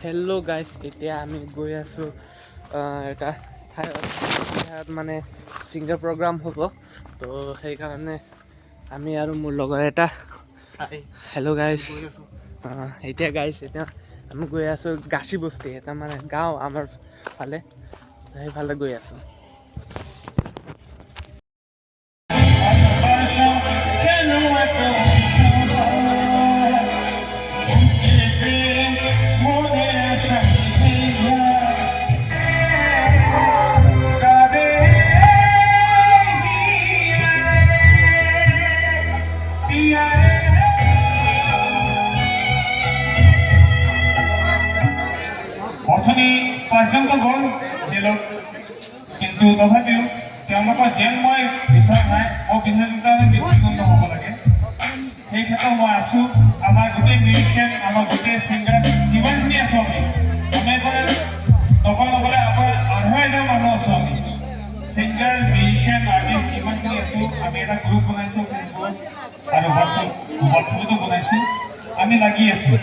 Hello' guys, এতিয়া আমি গৈ আছোঁ এটা ঠাইত মানে ছিংগাৰ প্ৰগ্ৰাম হ'ব। তো সেইকাৰণে আমি আৰু মোৰ লগৰ এটা হেল্ল' গাইজ, এতিয়া আমি গৈ আছোঁ গাচীবস্তি, এটা মানে গাঁও আমাৰ ফালে, সেইফালে গৈ আছোঁ। অথনি পাঁচজনটো গ'ল জেলত, কিন্তু তথাপিও তেওঁলোকৰ জেল মই বিচৰা নাই। মই বিচাৰিছোঁ কাৰণে মৃত্যুদণ্ড হ'ব লাগে। সেই ক্ষেত্ৰত মই আছোঁ। আমাৰ গোটেই মিউজিচিয়ান, আমাৰ গোটেই ছিংগাৰ যিমানখিনি আছোঁ আমি একেবাৰে নকলে আমাৰ 18,000 মানুহ আছোঁ আমি। ছিংগাৰ, মিউজিচিয়ান, আৰ্টিষ্ট যিমানখিনি আছোঁ আমি এটা গ্ৰুপ বনাইছোঁ ফেচবুকত আৰু হোৱাটছএপতো বনাইছোঁ। আমি লাগি আছোঁ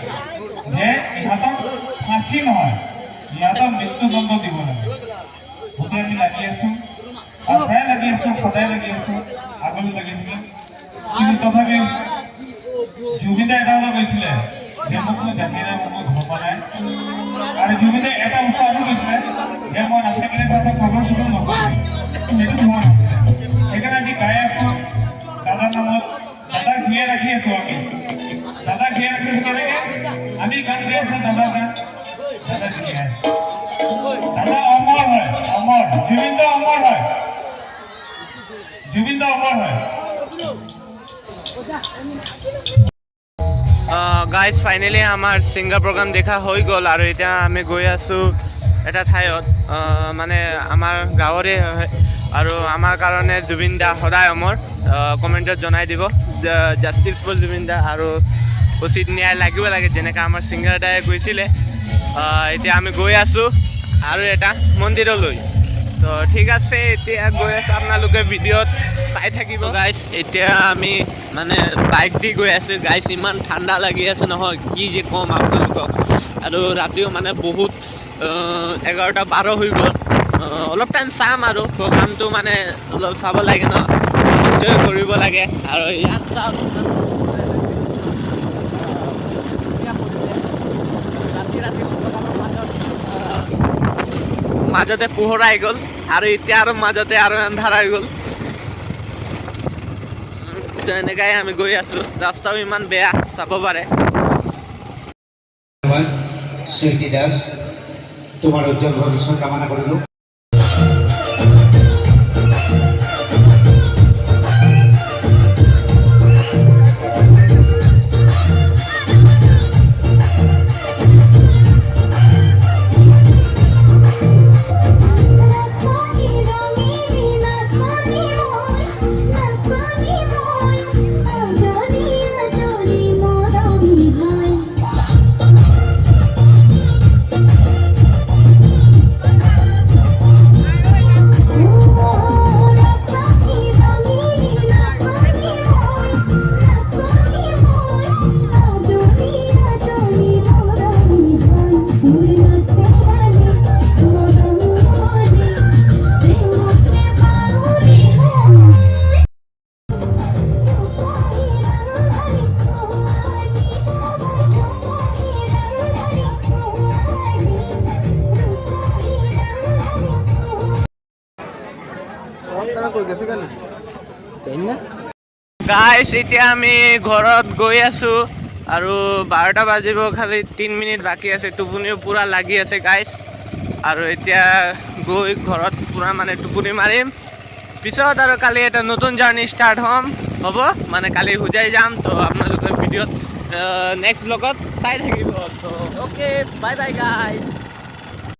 যে ইহঁতক ফাঁচি নহয়, ইহঁতক মৃত্যুদণ্ড দিব লাগে। গোটেই আমি লাগি আছোঁ, আৰু প্ৰায় লাগি আছোঁ, সদায় লাগি আছোঁ, আগলৈ লাগি থাকিম। কিন্তু তথাপিও জুবিনে এটা কথা কৈছিলে যে মোক কোনো জাতি নাই, মোক কোনো ধৰ্ম নাই। আৰু জুবিনে এটা বস্তু আৰু কৈছিলে যে মই নাথাকিলে তাতে খবৰ চবৰ নকৰিম, সেইটো ধৰ্ম নাছিলে। সেইকাৰণে আজি গাই আছোঁ দাদাৰ নামত, দাদাক জীয়াই ৰাখি আছোঁ আমি। দাদাক জীয়াই ৰাখিছোঁ কেনেকৈ? আমি গান গাই আছোঁ দাদাৰ গান, দাদা জীয়াই আছে। দাদা অমৰ হয়, অমৰ। জুবিন দা অমৰ হয়, জুবিন দা অমৰ হয়। গাইজ, ফাইনেলি আমাৰ ছিংগাৰ প্ৰগ্ৰাম দেখা হৈ গ'ল, আৰু এতিয়া আমি গৈ আছোঁ এটা ঠাইত, মানে আমাৰ গাঁৱৰে হয়, আৰু আমাৰ কাৰণে জুবিন দা সদায় অমৰ। কমেণ্টত জনাই দিব, জাষ্টিছ ফৰ জুবিন দা, আৰু উচিত ন্যায় লাগিব লাগে, যেনেকৈ আমাৰ ছিংগাৰ দাই কৈছিলে। এতিয়া আমি গৈ আছোঁ আৰু এটা মন্দিৰলৈ। তো ঠিক আছে, এতিয়া গৈ আছোঁ, আপোনালোকে ভিডিঅ'ত চাই থাকিব। গাইজ, এতিয়া আমি মানে বাইক দি গৈ আছোঁ। গাইজ, ইমান ঠাণ্ডা লাগি আছে নহয়, কি যে ক'ম আপোনালোকক। আৰু ৰাতিও মানে বহুত 11:12 হৈ গ'ল। অলপ টাইম চাম, আৰু প্ৰগ্ৰামটো মানে অলপ চাব লাগে ন, এনজয় কৰিব লাগে। আৰু ইয়াত চাওক, মাজতে পোহৰ আহি গ'ল, আৰু এতিয়া আৰু মাজতে আৰু আন্ধাৰ হৈ গ'ল। তো এনেকাই আমি গৈ আছোঁ, ৰাস্তাও ইমান বেয়া, চাব পাৰে। স্মৃতি দাস, তোমাৰ উজ্জ্বল ভবিষ্যৎ কামনা কৰিল। গাইজ, এতিয়া আমি ঘৰত গৈ আছোঁ, আৰু 12টা বাজিব, খালি 3 মিনিট বাকী আছে। টোপনিও পূৰা লাগি আছে গাইজ, আৰু এতিয়া গৈ ঘৰত পূৰা মানে টোপনি মাৰিম। পিছত আৰু কালি এটা নতুন জাৰ্ণি ষ্টাৰ্ট হ'ব, মানে কালি হোজাই যাম। তো আপোনালোকে ভিডিঅ'ত নেক্সট ব্লগত চাই থাকিব। তো অ'কে, বাই বাই গাইজ।